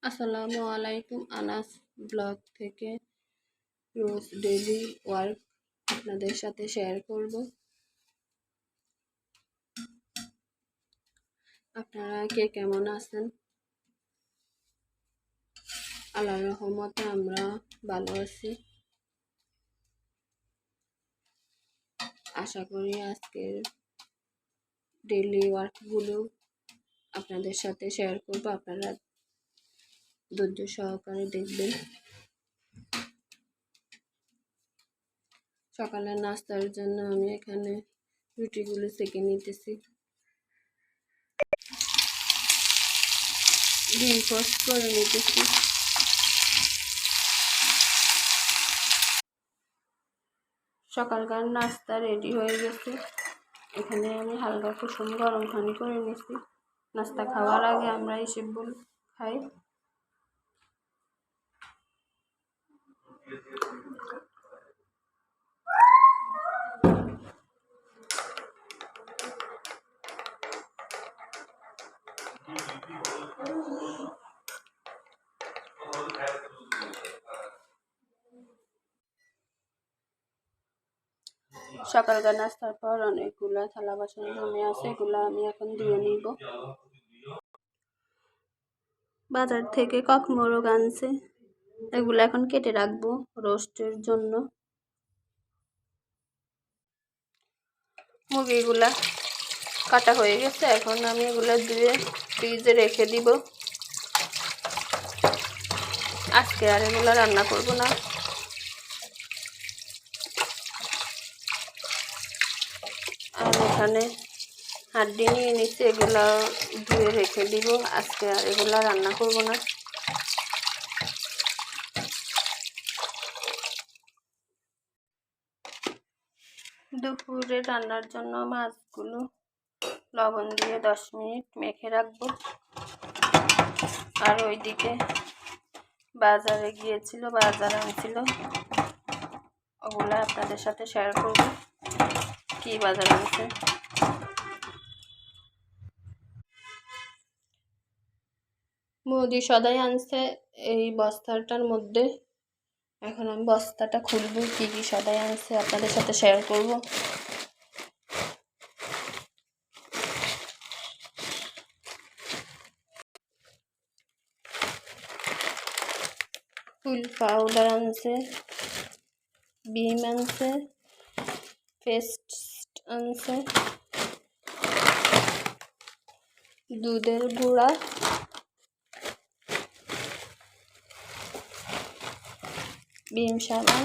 আসসালামু আলাইকুম। আনাস ব্লগ থেকে রোজ ডেইলি ওয়ার্ক আপনাদের সাথে শেয়ার করব। আপনারা কে কেমন আছেন? আল্লাহর রহমতে আমরা ভালো আছি। আশা করি আজকের ডেইলি ওয়ার্কগুলো আপনাদের সাথে শেয়ার করব, আপনারা ধৈর্য সহকারে দেখবেন। সকালের নাস্তার জন্য আমি এখানে রুটিগুলো সেঁকে নিতেছি। ডিম পোস্ট করে নিতেছি। সকালকার নাস্তা রেডি হয়ে গেছে। এখানে আমি হালকা কুসুম গরম পানি করে নিয়েছি। নাস্তা খাওয়ার আগে আমরা এইসবগুলো খাই। সকালকার নাস্তার পর অনেকগুলা থালা বাসন জমে আছে, এগুলা আমি এখন ধুয়ে নিব। বাজার থেকে কক মোরগ আনছে, এগুলো এখন কেটে রাখবো রোস্টের জন্য। মুরগিগুলা কাটা হয়ে গেছে, এখন আমি এগুলা ধুয়ে ফ্রিজে রেখে দিব। আজকে আর এগুলা রান্না করব না। আর এখানে হাড্ডি নিয়ে নিচ্ছি, এগুলা ধুয়ে রেখে দিব। আজকে আর এগুলা রান্না করব না। দুপুরে রান্নার জন্য মাছগুলো লবণ দিয়ে 10 মিনিট মেখে রাখবো। আর ওইদিকে বাজারে গিয়েছিল, বাজার আনছিল, ওগুলো আপনাদের সাথে শেয়ার করব কি বাজার আনছে। মুদি সদাই আনছে এই বস্তাটার মধ্যে। এখন আমি বস্তাটা খুলবো, কি কি সদাই আনছে আপনাদের সাথে শেয়ার করব। ফুল পাউডার আনছে, বিম আনছে, পেস্ট আনছে, দুধের গুঁড়া, বিম সাবান,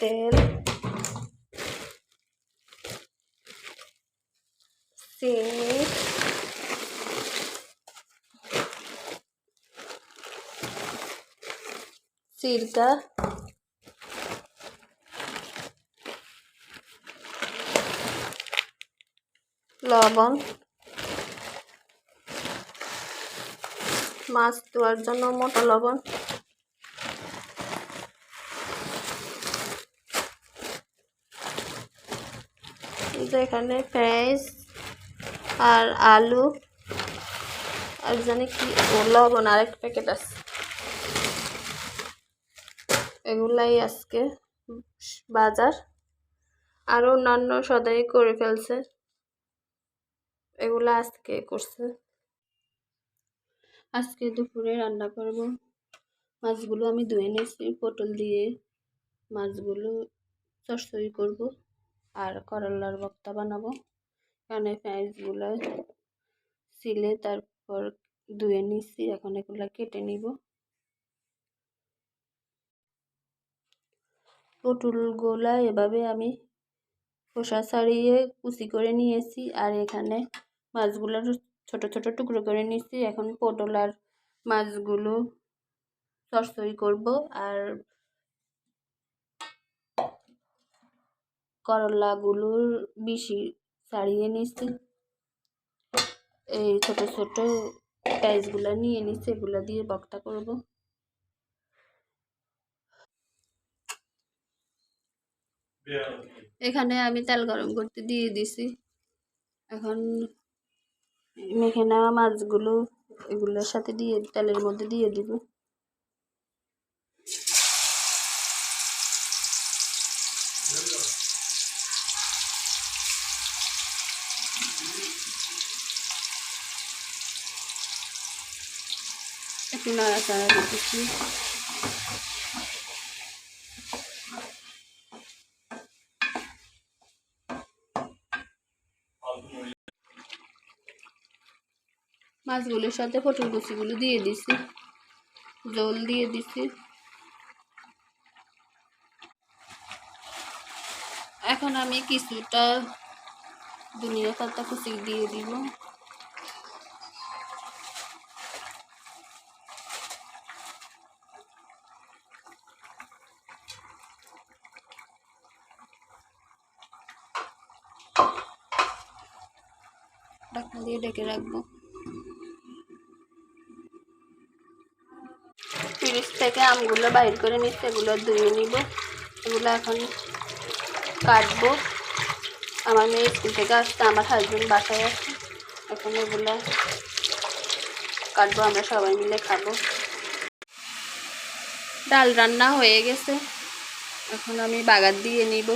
তেল, চিনি, সিরকা, লবণ, মাছ ধোয়ার জন্য মোটা লবণ, এখানে পেঁয়াজ আর আলু আর জানি কি লবণ আরেক প্যাকেট আছে। এগুলাই আজকে বাজার। আরো অন্যান্য সদাই করে ফেলছে, এগুলা আজকে করছে। আজকে দুপুরে রান্না করব। মাছগুলো আমি ধুয়ে নিয়েছি, পটল দিয়ে মাছগুলো চচ্চড়ি করব আর করলার ভর্তা বানাবো। এখানে পেঁয়াজগুলো ছিলে তারপর ধুয়ে নিচ্ছি, এখন এগুলো কেটে নিব। পটলগুলা এভাবে আমি খোসা ছাড়িয়ে কুচি করে নিয়েছি, আর এখানে মাছগুলো ছোট ছোট টুকরো করে নিয়েছি। এখন পটল আর মাছগুলো চচ্চড়ি করব, আর করলাগুলোর বিচি ছাড়িয়ে নিচ্ছি। এই ছোট ছোট পেঁয়াজগুলো নিয়ে নিচ্ছি, এগুলো দিয়ে ভর্তা করব। এখানে আমি তেল গরম করতে দিয়ে দিছি। এখন মেখে নেওয়া মাছগুলো এগুলোর সাথে দিয়ে তেলের মধ্যে দিয়ে দিব। একটু নাড়াচাড়া দিতেছি। মাছগুলোর সাথে পটল কুচিগুলো দিয়ে দিছি, জল দিয়ে দিছি। এখন আমি কিছুটা ধনিয়া পাতা কুচি দিয়ে দিব। ঢাকনা দিয়ে ঢেকে রাখবো। ফ্রিজ থেকে আমগুলো বাইর করে নিচ্ছে, এগুলো ধুয়ে নিব। এগুলো এখন কাটবো। আমার মেয়ে স্কুল থেকে আসছে, আমার হাজবেন্ড বাসায় আছে। এখন এগুলো কাটবো, আমরা সবাই মিলে খাবো। ডাল রান্না হয়ে গেছে, এখন আমি বাগার দিয়ে নিব।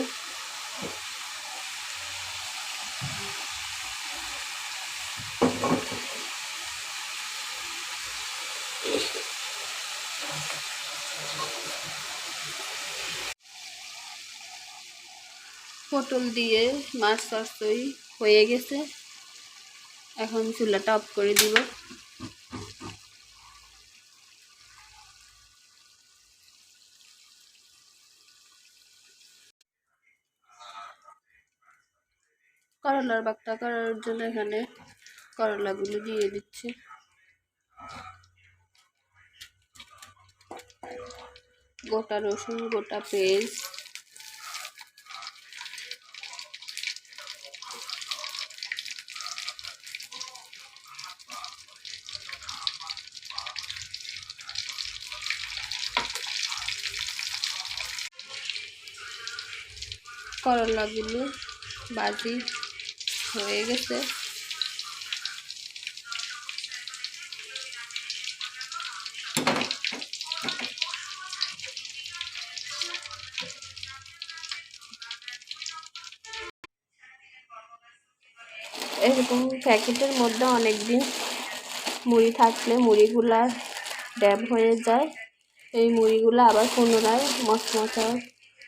পটল দিয়ে মাছ চচ্চড়ি হয়ে গেছে, এখন চুলাটা অফ করে দিব। করলার ভর্তা করার জন্য এখানে করলাগুলো দিয়ে দিচ্ছি। গোটা রসুন, গোটা পেঁয়াজ, করলাগুলো ভাজি হয়ে গেছে। এরকম প্যাকেটের মধ্যে অনেক দিন মুড়ি থাকলে মুড়িগুলা ড্যাব হয়ে যায়। এই মুড়িগুলো আবার পুনরায় মশমশা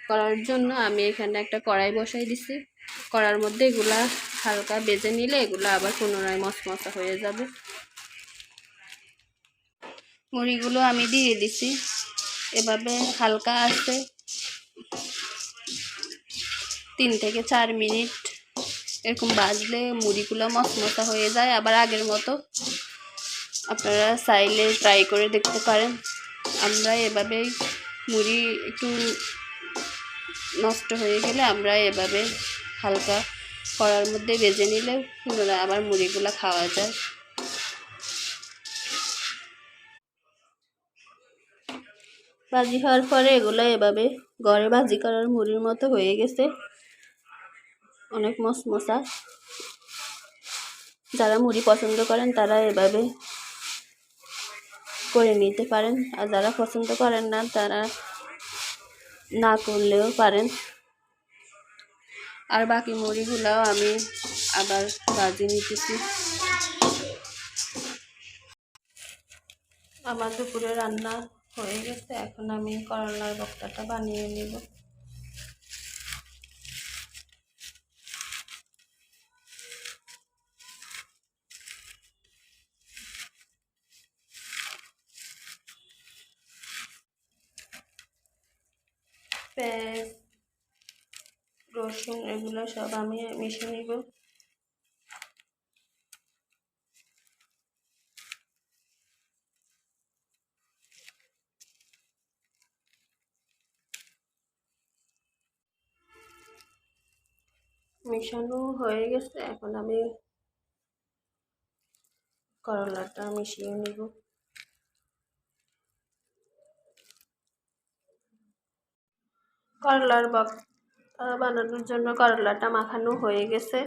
করার জন্য আমি এখানে একটা কড়াই বসাই দিছি। কড়ার মধ্যে এগুলা হালকা ভেজে নিলে এগুলো আবার পুনরায় মশমশা হয়ে যাবে। মুড়িগুলো আমি দিয়ে দিছি, এভাবে হালকা আছে 3 থেকে 4 মিনিট এরকম ভাজলে মুড়িগুলো মশমশা হয়ে যায়। আবার আগের মতো আপনারা চাইলে ট্রাই করে দেখতে পারেন। আমরা এভাবেই মুড়ি একটু নষ্ট হয়ে গেলে আমরা এভাবে হালকা কড়ার মধ্যে ভেজে নিলে পুনরায় আবার মুড়িগুলো খাওয়া যায়। ভাজি হওয়ার পরে এগুলো এভাবে ঘরে ভাজি করার মুড়ির মতো হয়ে গেছে, অনেক মশমশা। যারা মুড়ি পছন্দ করেন তারা এভাবে করে নিতে পারেন, আর যারা পছন্দ করেন না তারা না করলেও পারেন। আর বাকি মুড়িগুলাও আমি আবার ভাজি নিতেছি। আমার দুপুরে রান্না হয়ে গেছে, এখন আমি করলার ভর্তাটা বানিয়ে নেব। পেঁয়াজ, রসুন এগুলো সব আমি মিশিয়ে নিব। মিশানো হয়ে গেছে, এখন আমি করলাটা মিশিয়ে নিব। করলার ভর্তা বানানোর জন্য করলাটা মাখানো হয়ে গেছে,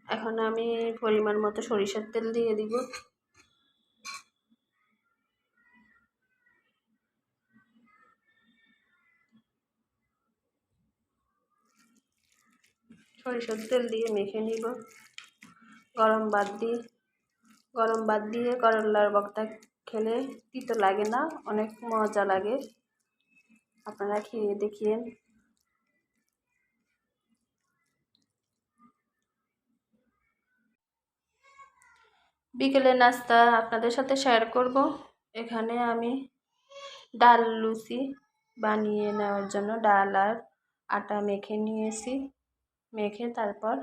এখন আমি পরিমাণ মতো সরিষার তেল দিয়ে দিব। সরিষার তেল দিয়ে মেখে নিব। গরম ভাত দিয়ে করলার ভর্তা খেলে তিতো লাগে না, অনেক মজা লাগে। আপনারা খেয়ে দেখিয়েন। বিকেলের নাস্তা আপনাদের সাথে শেয়ার করব। এখানে আমি ডাল লুচি বানিয়ে নেওয়ার জন্য ডাল আর আটা মেখে নিয়েছি। মেখে তারপর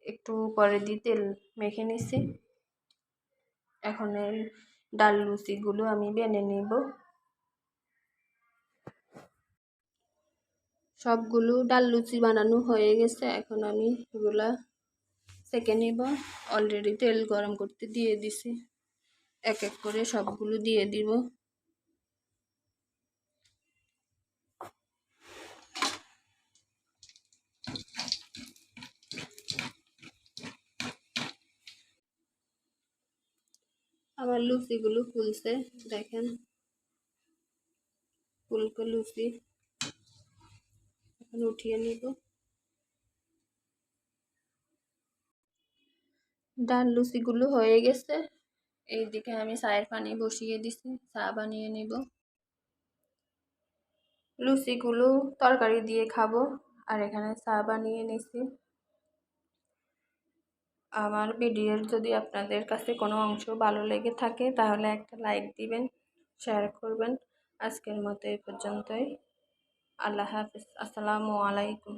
একটু পরে দিয়ে তেল মেখে নিছি। এখন এই ডাল লুচিগুলো আমি বেনে নিব। সবগুলো ডাল লুচি বানানো হয়ে গেছে। এখন আমি এগুলা সেঁকে নিব। অলরেডি তেল গরম করতে দিয়ে দিছি। এক এক করে সবগুলো দিয়ে দিব। আমার লুচিগুলো ফুলছে, দেখেন ফুলকো লুচি। এখন উঠিয়ে নিব। ডাল লুচিগুলো হয়ে গেছে। এইদিকে আমি চায়ের পানি বসিয়ে দিছি, চা বানিয়ে নিব। লুচিগুলো তরকারি দিয়ে খাবো, আর এখানে চা বানিয়ে নিছি। আমার ভিডিওর যদি আপনাদের কাছে কোনো অংশ ভালো লেগে থাকে তাহলে একটা লাইক দিবেন, শেয়ার করবেন। আজকের মতো এই পর্যন্তই। আল্লাহ হাফেজ। আসসালামু আলাইকুম।